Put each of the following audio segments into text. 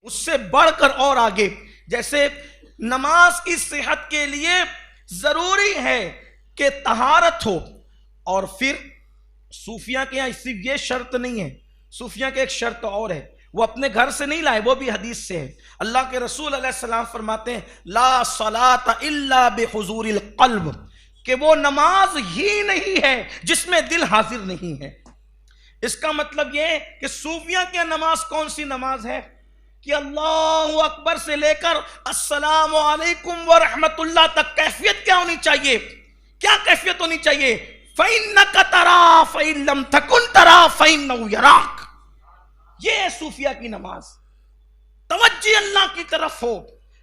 اس سے بڑھ کر اور آگے، جیسے نماز کی صحت کے لیے ضروری ہے کہ طہارت ہو، اور پھر صوفیہ کے یہاں صرف یہ شرط نہیں ہے، صوفیہ کے ایک شرط اور ہے، وہ اپنے گھر سے نہیں لائے، وہ بھی حدیث سے ہے۔ اللہ کے رسول علیہ السلام فرماتے ہیں لا صلاۃ الا بحضور القلب، کہ وہ نماز ہی نہیں ہے جس میں دل حاضر نہیں ہے۔ اس کا مطلب یہ ہے کہ صوفیہ کی نماز کون سی نماز ہے کہ اللہ اکبر سے لے کر السلام علیکم ورحمت اللہ تک کیفیت کیا ہونی چاہیے؟ کیا کیفیت ہونی چاہیے؟ فَإِنَّكَ تَرَا فَإِن لَمْ تَكُنْ تَرَا فَإِنَّهُ يَرَاكَ۔ یہ ہے صوفیہ کی نماز، توجہ اللہ کی طرف ہو۔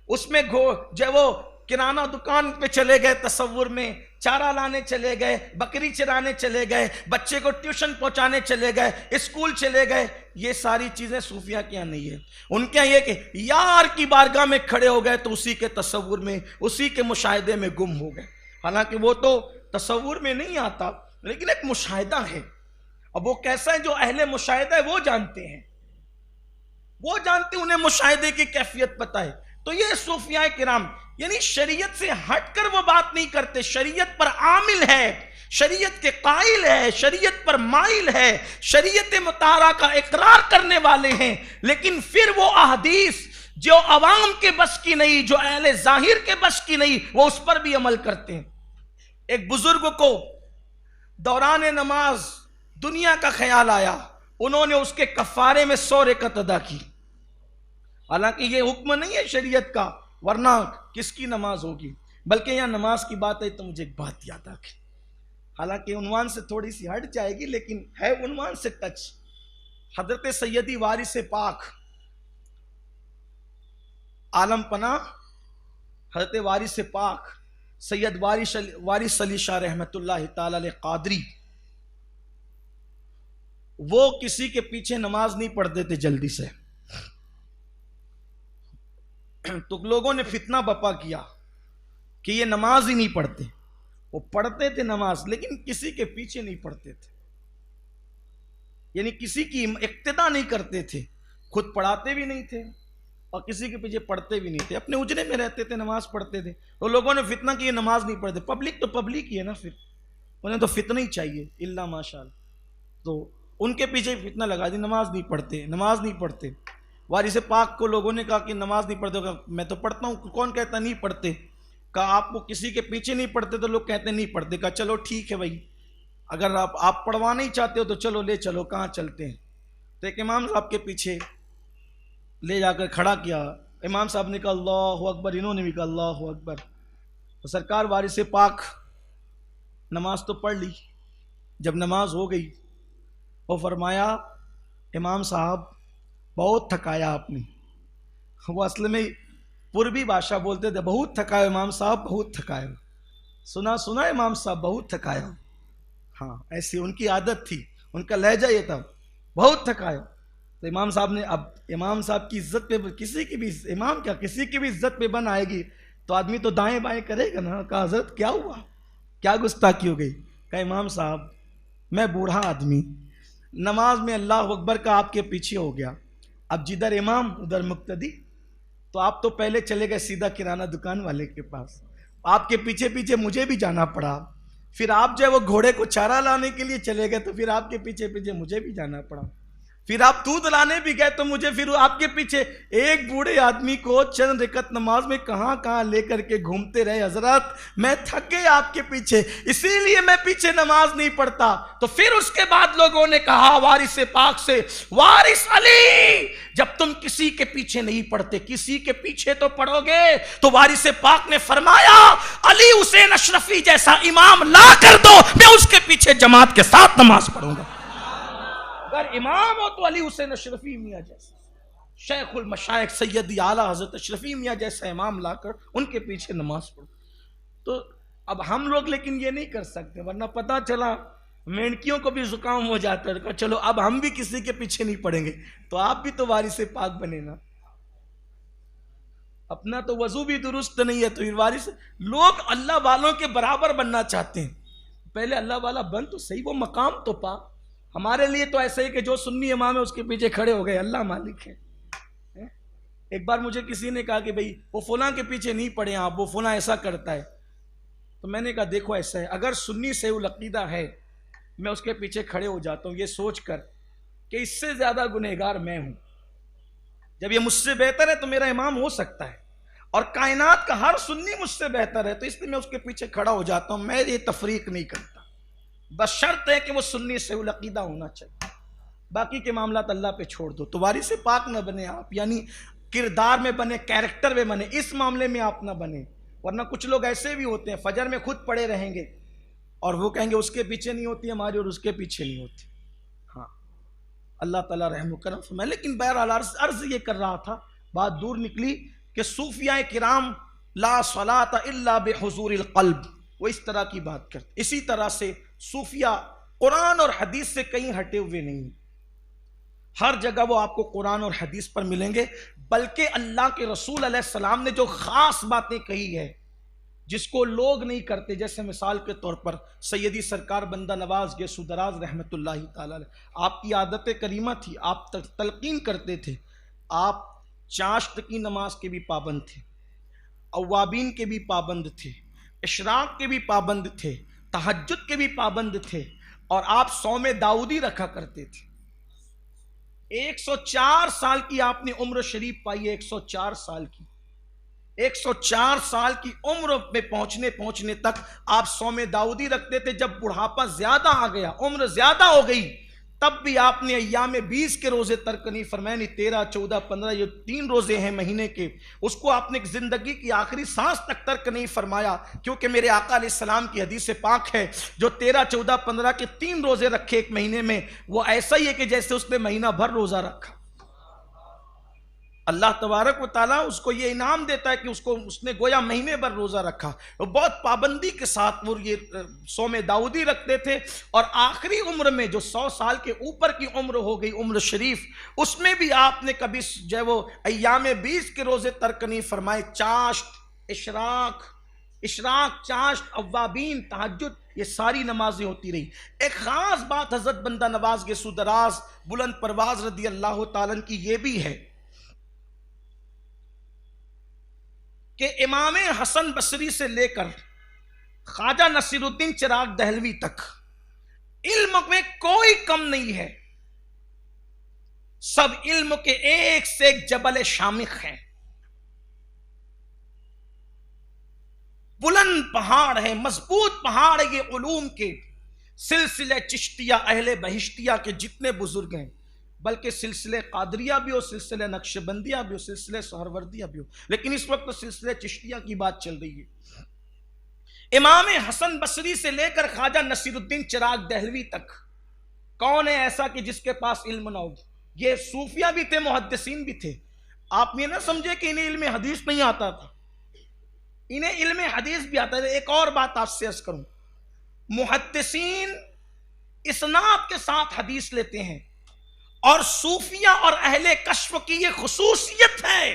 اس میں جو وہ کرانہ دکان پہ چلے گئے، تصور میں چارہ لانے چلے گئے، بکری چرانے چلے گئے، بچے کو ٹیوشن پہنچانے چلے گئے، اسکول چلے گئے، یہ ساری چیزیں صوفیہ کے یہاں نہیں ہے۔ ان کے یہاں یہ کہ یار کی بارگاہ میں کھڑے ہو گئے تو اسی کے تصور میں، اسی کے مشاہدے میں گم ہو گئے۔ حالانکہ وہ تو تصور میں نہیں آتا، لیکن ایک مشاہدہ ہے۔ اب وہ کیسا ہے جو اہل مشاہدہ ہے وہ جانتے ہیں، وہ جانتے ہیں، انہیں مشاہدے کی کیفیت پتہ ہے۔ تو یہ صوفیہ کرام یعنی شریعت سے ہٹ کر وہ بات نہیں کرتے، شریعت پر عامل ہے، شریعت کے قائل ہے، شریعت پر مائل ہے، شریعت مطہرہ کا اقرار کرنے والے ہیں، لیکن پھر وہ احادیث جو عوام کے بس کی نہیں، جو اہل ظاہر کے بس کی نہیں، وہ اس پر بھی عمل کرتے ہیں۔ ایک بزرگ کو دوران نماز دنیا کا خیال آیا، انہوں نے اس کے کفارے میں 100 رکعت ادا کی۔ حالانکہ یہ حکم نہیں ہے شریعت کا، ورنہ کس کی نماز ہوگی؟ بلکہ یہاں نماز کی بات ہے تو مجھے ایک بات یاد آ گئی، حالانکہ عنوان سے تھوڑی سی ہٹ جائے گی لیکن ہے عنوان سے ٹچ۔ حضرت سیدی وارث پاک عالم پناہ حضرت وارث پاک سید وارث علی شاہ رحمت اللہ تعالی علیہ قادری، وہ کسی کے پیچھے نماز نہیں پڑھتے تھے جلدی سے، تو لوگوں نے فتنہ بپا کیا کہ یہ نماز ہی نہیں پڑھتے۔ وہ پڑھتے تھے نماز لیکن کسی کے پیچھے نہیں پڑھتے تھے، یعنی کسی کی اقتداء نہیں کرتے تھے، خود پڑھاتے بھی نہیں تھے اور کسی کے پیچھے پڑھتے بھی نہیں تھے، اپنے اجرے میں رہتے تھے، نماز پڑھتے تھے۔ تو لوگوں نے فتنہ کی یہ نماز نہیں پڑھتے، پبلک تو پبلک ہی ہے نا، پھر انہیں تو فتنہ ہی چاہیے الا ماشاءاللہ، تو ان کے پیچھے فتنہ لگا دی، نماز نہیں پڑھتے، نماز نہیں پڑھتے۔ وارث پاک کو لوگوں نے کہا کہ نماز نہیں پڑھتے، کہا میں تو پڑھتا ہوں، کون کہتا نہیں پڑھتے؟ کہا آپ کو کسی کے پیچھے نہیں پڑھتے تو لوگ کہتے نہیں پڑھتے۔ کہا چلو ٹھیک ہے بھائی، اگر آپ پڑھوانا ہی چاہتے ہو تو چلو لے چلو، کہاں چلتے ہیں؟ تو ایک امام صاحب کے پیچھے لے جا کر کھڑا کیا، امام صاحب نے کہا اللہ اکبر، انہوں نے بھی کہا اللہ اکبر، تو سرکار وارث پاک نماز تو پڑھ لی۔ جب نماز ہو گئی وہ فرمایا امام صاحب بہت تھکایا آپ نے، وہ اصل میں پوربی بادشاہ بولتے تھے بہت تھکایا امام صاحب، بہت تھکایا، سنا امام صاحب بہت تھکایا، ہاں ایسی ان کی عادت تھی، ان کا لہجہ یہ تھا بہت تھکایا۔ تو امام صاحب نے، اب امام صاحب کی عزت پہ کسی کی بھی، امام کیا کسی کی بھی عزت پہ بن آئے گی تو آدمی تو دائیں بائیں کرے گا نا۔ کہا حضرت کیا ہوا، کیا گستاخی ہو گئی؟ کہا امام صاحب میں بوڑھا آدمی، نماز میں اللہ اکبر کا آپ کے پیچھے ہو گیا، اب جدھر امام ادھر مقتدی، تو آپ تو پہلے چلے گئے سیدھا کرانہ دکان والے کے پاس، آپ کے پیچھے پیچھے مجھے بھی جانا پڑا، پھر آپ جو ہے وہ گھوڑے کو چارہ لانے کے لیے چلے گئے تو پھر آپ کے پیچھے پیچھے مجھے بھی جانا پڑا، پھر آپ دودھ لانے بھی گئے تو مجھے پھر آپ کے پیچھے، ایک بوڑھے آدمی کو چند رکعت نماز میں کہاں کہاں لے کر کے گھومتے رہے حضرت، میں تھک گئے آپ کے پیچھے، اسی لیے میں پیچھے نماز نہیں پڑھتا۔ تو پھر اس کے بعد لوگوں نے کہا وارث پاک سے، وارث علی جب تم کسی کے پیچھے نہیں پڑھتے کسی کے پیچھے تو پڑھو گے؟ تو وارث پاک نے فرمایا علی حسین اشرفی جیسا امام لا کر دو، میں اس کے پیچھے جماعت کے ساتھ نماز پڑھوں گا۔ اگر امام ہو تو علی حسین اشرفی میاں جیسا، شیخ المشائخ سیدی اعلیٰ حضرت اشرفی میاں جیسا امام لا کر ان کے پیچھے نماز پڑھو۔ تو اب ہم لوگ لیکن یہ نہیں کر سکتے، ورنہ پتہ چلا مینکیوں کو بھی زکام ہو جاتا ہے، کہا چلو اب ہم بھی کسی کے پیچھے نہیں پڑیں گے، تو آپ بھی تو وارث پاک بنے نا، اپنا تو وضو بھی درست نہیں ہے تو پھر وارث، لوگ اللہ والوں کے برابر بننا چاہتے ہیں، پہلے اللہ والا بن تو صحیح، وہ مقام تو پا۔ ہمارے لیے تو ایسا ہی کہ جو سنی امام ہے اس کے پیچھے کھڑے ہو گئے، اللہ مالک ہے، ایک بار مجھے کسی نے کہا کہ بھئی وہ فلاں کے پیچھے نہیں پڑے آپ، وہ فلاں ایسا کرتا ہے. تو میں نے کہا دیکھو ایسا ہے، اگر سنی صحیح العقیدہ ہے میں اس کے پیچھے کھڑے ہو جاتا ہوں یہ سوچ کر کہ اس سے زیادہ گنہگار میں ہوں. جب یہ مجھ سے بہتر ہے تو میرا امام ہو سکتا ہے، اور کائنات کا ہر سنی مجھ سے بہتر ہے، تو اس لیے میں اس کے پیچھے کھڑا ہو جاتا ہوں. میں یہ تفریق نہیں کرتا، بس شرط ہے کہ وہ سنی صحیح العقیدہ ہونا چاہیے. باقی کے معاملات اللہ پہ چھوڑ دو. تو وارث پاک نہ بنے آپ، یعنی کردار میں بنے، کیریکٹر میں بنے، اس معاملے میں آپ نہ بنے. ورنہ کچھ لوگ ایسے بھی ہوتے ہیں فجر میں خود پڑے رہیں گے اور وہ کہیں گے اس کے پیچھے نہیں ہوتی ہماری اور اس کے پیچھے نہیں ہوتی. ہاں اللہ تعالیٰ رحم و کرم فرمائے. لیکن بہرحال عرض یہ کر رہا تھا، بات دور نکلی کہ صوفیاء کرام لا صلاۃ الا بحضور القلب، وہ اس طرح کی بات کرتے. اسی طرح سے صوفیاء قرآن اور حدیث سے کہیں ہٹے ہوئے نہیں، ہر جگہ وہ آپ کو قرآن اور حدیث پر ملیں گے. بلکہ اللہ کے رسول علیہ السلام نے جو خاص باتیں کہی ہے جس کو لوگ نہیں کرتے، جیسے مثال کے طور پر سیدی سرکار بندہ نواز گیسو دراز رحمت اللہ تعالی علیہ، آپ کی عادت کریمہ تھی، آپ تلقین کرتے تھے، آپ چاشت کی نماز کے بھی پابند تھے، اوابین کے بھی پابند تھے، اشراق کے بھی پابند تھے، تہجد کے بھی پابند تھے، اور آپ صوم داؤدی رکھا کرتے تھے. 104 سال کی آپ نے عمر شریف پائی ہے. 104 سال کی 104 سال کی عمر میں پہنچنے تک آپ صوم داؤدی رکھتے تھے. جب بڑھاپا زیادہ آ گیا، عمر زیادہ ہو گئی، تب بھی آپ نے ایام 20 کے روزے ترک نہیں فرمائے. نہیں 13 14 15 یہ 3 روزے ہیں مہینے کے، اس کو آپ نے زندگی کی آخری سانس تک ترک نہیں فرمایا. کیونکہ میرے آقا علیہ السلام کی حدیث پاک ہے جو 13 14 15 کے 3 روزے رکھے ایک مہینے میں، وہ ایسا ہی ہے کہ جیسے اس نے مہینہ بھر روزہ رکھا. اللہ تبارک و تعالیٰ اس کو یہ انعام دیتا ہے کہ اس نے گویا مہینے بھر روزہ رکھا. وہ بہت پابندی کے ساتھ وہ یہ صوم داؤدی رکھتے تھے. اور آخری عمر میں جو 100 سال کے اوپر کی عمر ہو گئی، عمر شریف، اس میں بھی آپ نے کبھی جو ہے وہ ایام 20 کے روزے ترک نہیں فرمائے. چاشت، اشراق، چاشت، اوابین، تہجد، یہ ساری نمازیں ہوتی رہی. ایک خاص بات حضرت بندہ نواز گیسو دراز بلند پرواز رضی اللہ تعالیٰ عنہ کی یہ بھی ہے کہ امام حسن بصری سے لے کر خواجہ نصیر الدین چراغ دہلوی تک علم میں کوئی کم نہیں ہے. سب علم کے ایک سے ایک جبل شامخ ہیں، بلند پہاڑ ہیں، مضبوط پہاڑ ہے. یہ علوم کے سلسلے چشتیہ اہل بہشتیہ کے جتنے بزرگ ہیں، بلکہ سلسلے قادریہ بھی ہو، سلسلے نقشبندیہ بھی ہو، سلسلے سہروردیہ بھی ہو، لیکن اس وقت سلسلے چشتیہ کی بات چل رہی ہے. امام حسن بصری سے لے کر خواجہ نصیر الدین چراغ دہلوی تک کون ہے ایسا کہ جس کے پاس علم نہ ہو؟ یہ صوفیہ بھی تھے، محدثین بھی تھے. آپ یہ نہ سمجھے کہ انہیں علم حدیث نہیں آتا تھا، انہیں علم حدیث بھی آتا ہے. ایک اور بات آپ سے عرض کروں، محدثین اسناد کے ساتھ حدیث لیتے ہیں، اور صوفیہ اور اہل کشف کی یہ خصوصیت ہے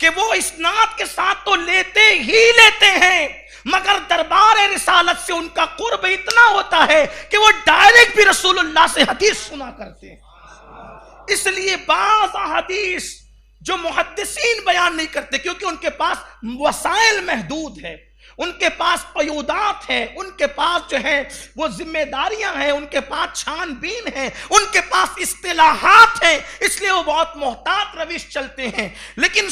کہ وہ اسناد کے ساتھ تو لیتے ہی لیتے ہیں، مگر دربار رسالت سے ان کا قرب اتنا ہوتا ہے کہ وہ ڈائریکٹ بھی رسول اللہ سے حدیث سنا کرتے ہیں. اس لیے بعض احادیث جو محدثین بیان نہیں کرتے کیونکہ ان کے پاس وسائل محدود ہے، ان کے پاس قیودات ہیں، ان کے پاس جو ہے وہ ذمہ داریاں ہیں، ان کے پاس چھان بین ہیں، ان کے پاس اصطلاحات ہیں، اس لیے وہ بہت محتاط روش چلتے ہیں. لیکن